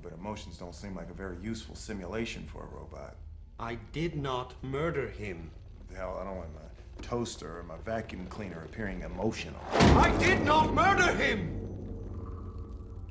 but emotions don't seem like a very useful simulation for a robot. I did not murder him. What the hell, I don't want my toaster or my vacuum cleaner appearing emotional. I did not murder him!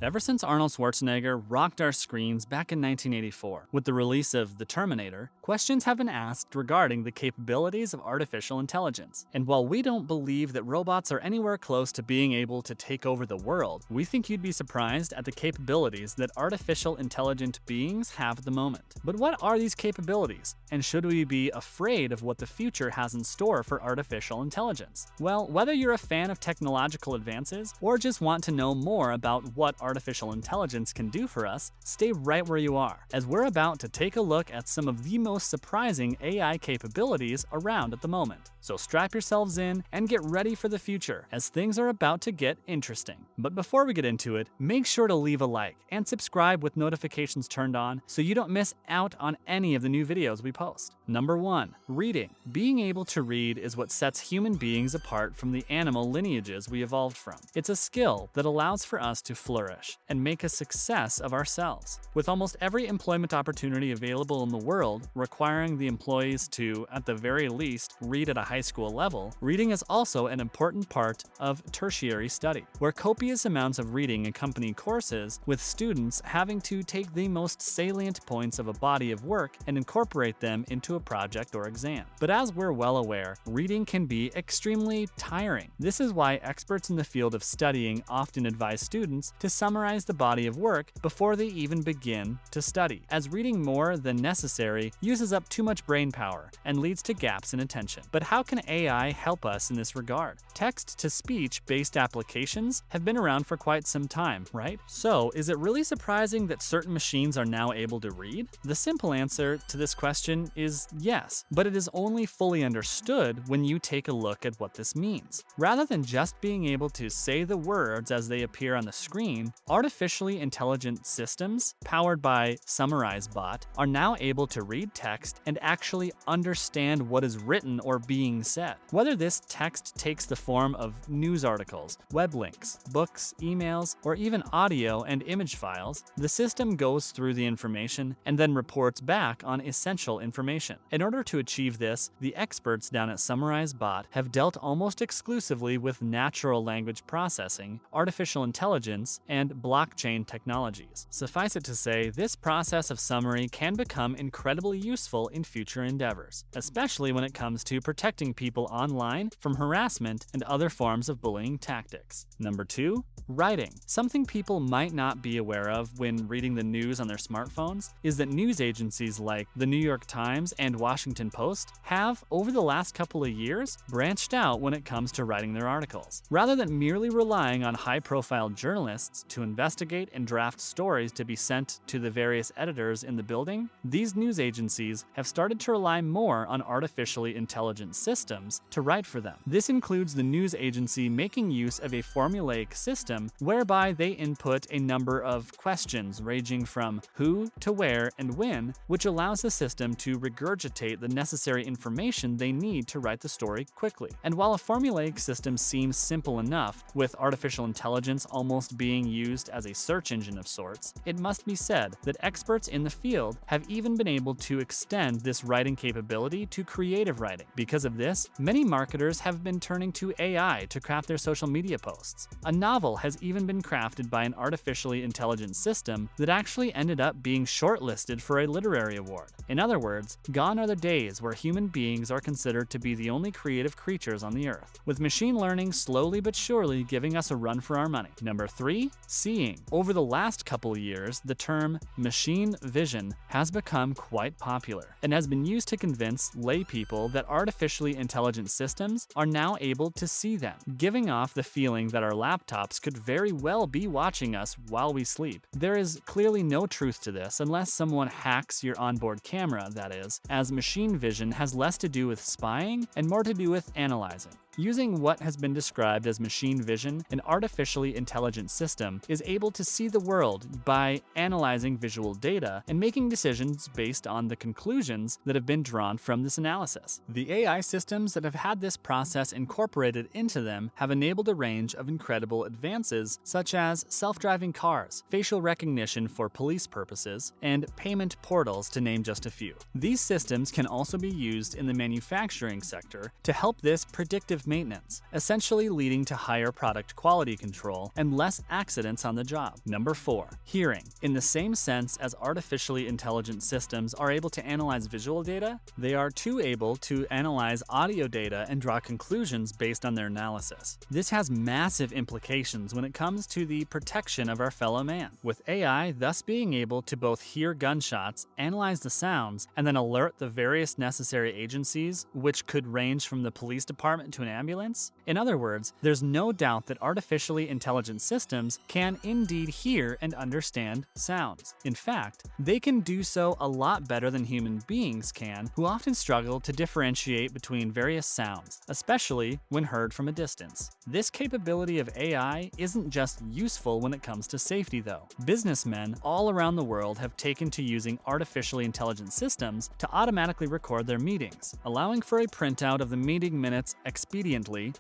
Ever since Arnold Schwarzenegger rocked our screens back in 1984 with the release of The Terminator, questions have been asked regarding the capabilities of artificial intelligence. And while we don't believe that robots are anywhere close to being able to take over the world, we think you'd be surprised at the capabilities that artificial intelligent beings have at the moment. But what are these capabilities? And should we be afraid of what the future has in store for artificial intelligence? Well, whether you're a fan of technological advances or just want to know more about what artificial intelligence can do for us, stay right where you are, as we're about to take a look at some of the most surprising AI capabilities around at the moment. So strap yourselves in and get ready for the future, as things are about to get interesting. But before we get into it, make sure to leave a like and subscribe with notifications turned on so you don't miss out on any of the new videos we post. Number 1. Reading. Being able to read is what sets human beings apart from the animal lineages we evolved from. It's a skill that allows for us to flourish and make a success of ourselves. With almost every employment opportunity available in the world requiring the employees to, at the very least, read at a high school level, reading is also an important part of tertiary study, where copious amounts of reading accompany courses, with students having to take the most salient points of a body of work and incorporate them into a project or exam. But as we're well aware, reading can be extremely tiring. This is why experts in the field of studying often advise students to summarize the body of work before they even begin to study, as reading more than necessary uses up too much brain power and leads to gaps in attention. But how can AI help us in this regard? Text-to-speech based applications have been around for quite some time, right? So, is it really surprising that certain machines are now able to read? The simple answer to this question is yes, but it is only fully understood when you take a look at what this means. Rather than just being able to say the words as they appear on the screen, artificially intelligent systems, powered by Summarize Bot, are now able to read text and actually understand what is written or being said. Whether this text takes the form of news articles, web links, books, emails, or even audio and image files, the system goes through the information and then reports back on essential information. In order to achieve this, the experts down at Summarize Bot have dealt almost exclusively with natural language processing, artificial intelligence, and blockchain technologies. Suffice it to say, this process of summary can become incredibly useful in future endeavors, especially when it comes to protecting people online from harassment and other forms of bullying tactics. Number 2. Writing. Something people might not be aware of when reading the news on their smartphones is that news agencies like the New York Times and Washington Post have, over the last couple of years, branched out when it comes to writing their articles. Rather than merely relying on high-profile journalists to investigate and draft stories to be sent to the various editors in the building, these news agencies have started to rely more on artificially intelligent systems to write for them. This includes the news agency making use of a formulaic system whereby they input a number of questions ranging from who to where and when, which allows the system to regurgitate the necessary information they need to write the story quickly. And while a formulaic system seems simple enough, with artificial intelligence almost being used as a search engine of sorts, it must be said that experts in the field have even been able to extend this writing capability to creative writing. Because of this, many marketers have been turning to AI to craft their social media posts. A novel has even been crafted by an artificially intelligent system that actually ended up being shortlisted for a literary award. In other words, gone are the days where human beings are considered to be the only creative creatures on the earth, with machine learning slowly but surely giving us a run for our money. Number 3. Seeing. Over the last couple of years, the term machine vision has become quite popular and has been used to convince lay people that artificially intelligent systems are now able to see them, giving off the feeling that our laptops could very well be watching us while we sleep. There is clearly no truth to this unless someone hacks your onboard camera, that is, as machine vision has less to do with spying and more to do with analyzing. Using what has been described as machine vision, an artificially intelligent system is able to see the world by analyzing visual data and making decisions based on the conclusions that have been drawn from this analysis. The AI systems that have had this process incorporated into them have enabled a range of incredible advances, such as self-driving cars, facial recognition for police purposes, and payment portals, to name just a few. These systems can also be used in the manufacturing sector to help this predictive maintenance, essentially leading to higher product quality control and less accidents on the job. Number 4. Hearing. In the same sense as artificially intelligent systems are able to analyze visual data, they are too able to analyze audio data and draw conclusions based on their analysis. This has massive implications when it comes to the protection of our fellow man, with AI thus being able to both hear gunshots, analyze the sounds, and then alert the various necessary agencies, which could range from the police department to an ambulance. In other words, there's no doubt that artificially intelligent systems can indeed hear and understand sounds. In fact, they can do so a lot better than human beings can, who often struggle to differentiate between various sounds, especially when heard from a distance. This capability of AI isn't just useful when it comes to safety, though. Businessmen all around the world have taken to using artificially intelligent systems to automatically record their meetings, allowing for a printout of the meeting minutes expediently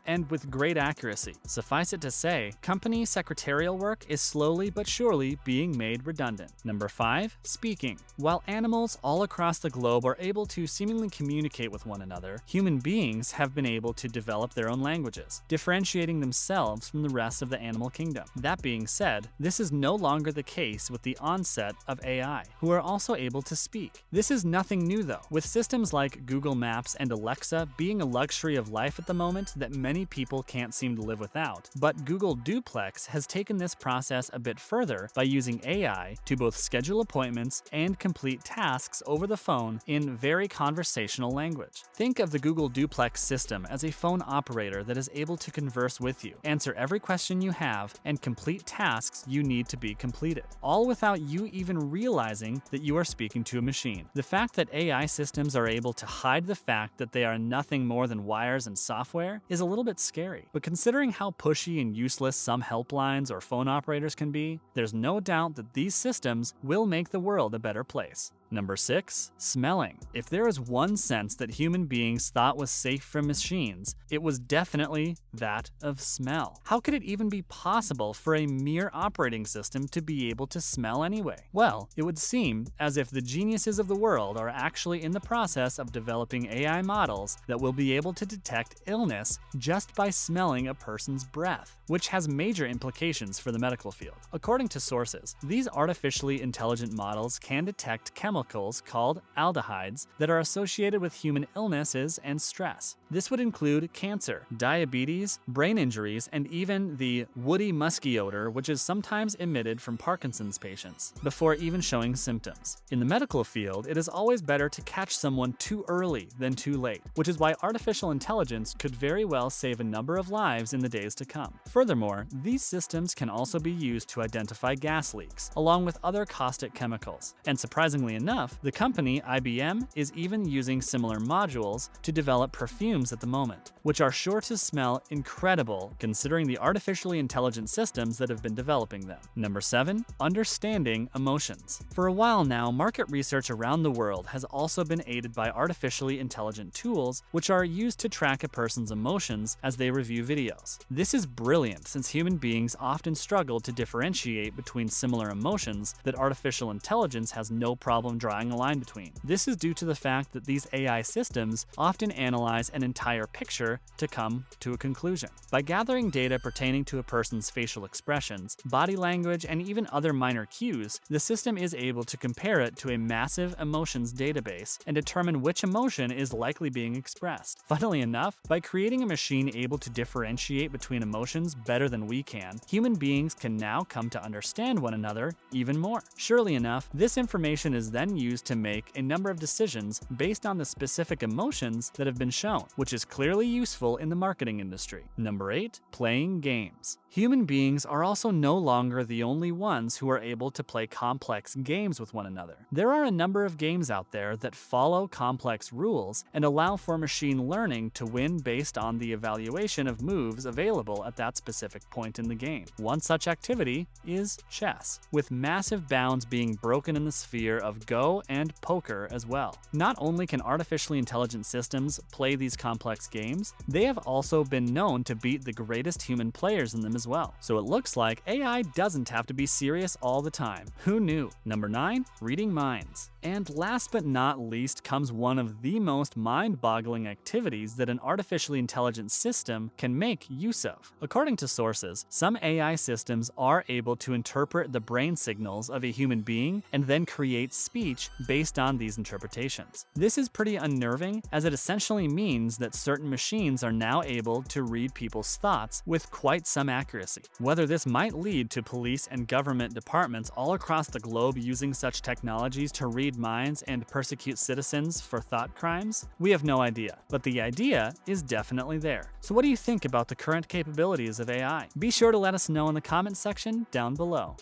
and with great accuracy. Suffice it to say, company secretarial work is slowly but surely being made redundant. Number 5. Speaking. While animals all across the globe are able to seemingly communicate with one another, human beings have been able to develop their own languages, differentiating themselves from the rest of the animal kingdom. That being said, this is no longer the case with the onset of AI, who are also able to speak. This is nothing new though, with systems like Google Maps and Alexa being a luxury of life at the moment that many people can't seem to live without. But Google Duplex has taken this process a bit further by using AI to both schedule appointments and complete tasks over the phone in very conversational language. Think of the Google Duplex system as a phone operator that is able to converse with you, answer every question you have, and complete tasks you need to be completed, all without you even realizing that you are speaking to a machine. The fact that AI systems are able to hide the fact that they are nothing more than wires and software is a little bit scary, but considering how pushy and useless some helplines or phone operators can be, there's no doubt that these systems will make the world a better place. Number 6. Smelling. If there is one sense that human beings thought was safe from machines, it was definitely that of smell. How could it even be possible for a mere operating system to be able to smell anyway? Well, it would seem as if the geniuses of the world are actually in the process of developing AI models that will be able to detect illness just by smelling a person's breath, which has major implications for the medical field. According to sources, these artificially intelligent models can detect chemicals called aldehydes that are associated with human illnesses and stress. This would include cancer, diabetes, brain injuries, and even the woody musky odor, which is sometimes emitted from Parkinson's patients, before even showing symptoms. In the medical field, it is always better to catch someone too early than too late, which is why artificial intelligence could very well save a number of lives in the days to come. Furthermore, these systems can also be used to identify gas leaks, along with other caustic chemicals. And surprisingly enough, the company IBM is even using similar modules to develop perfumes at the moment, which are sure to smell incredible considering the artificially intelligent systems that have been developing them. Number 7. Understanding emotions. For a while now, market research around the world has also been aided by artificially intelligent tools which are used to track a person's emotions as they review videos. This is brilliant since human beings often struggle to differentiate between similar emotions that artificial intelligence has no problem drawing a line between. This is due to the fact that these AI systems often analyze an entire picture to come to a conclusion. By gathering data pertaining to a person's facial expressions, body language, and even other minor cues, the system is able to compare it to a massive emotions database and determine which emotion is likely being expressed. Funnily enough, by creating a machine able to differentiate between emotions better than we can, human beings can now come to understand one another even more. Surely enough, this information is then then used to make a number of decisions based on the specific emotions that have been shown, which is clearly useful in the marketing industry. Number 8. Playing games. Human beings are also no longer the only ones who are able to play complex games with one another. There are a number of games out there that follow complex rules and allow for machine learning to win based on the evaluation of moves available at that specific point in the game. One such activity is chess, with massive bounds being broken in the sphere of Go and poker as well. Not only can artificially intelligent systems play these complex games, they have also been known to beat the greatest human players in them as well. So it looks like AI doesn't have to be serious all the time. Who knew? Number 9. Reading minds. And last but not least comes one of the most mind-boggling activities that an artificially intelligent system can make use of. According to sources, some AI systems are able to interpret the brain signals of a human being and then create speech based on these interpretations. This is pretty unnerving, as it essentially means that certain machines are now able to read people's thoughts with quite some accuracy. Whether this might lead to police and government departments all across the globe using such technologies to read minds and persecute citizens for thought crimes, we have no idea. But the idea is definitely there. So what do you think about the current capabilities of AI? Be sure to let us know in the comment section down below.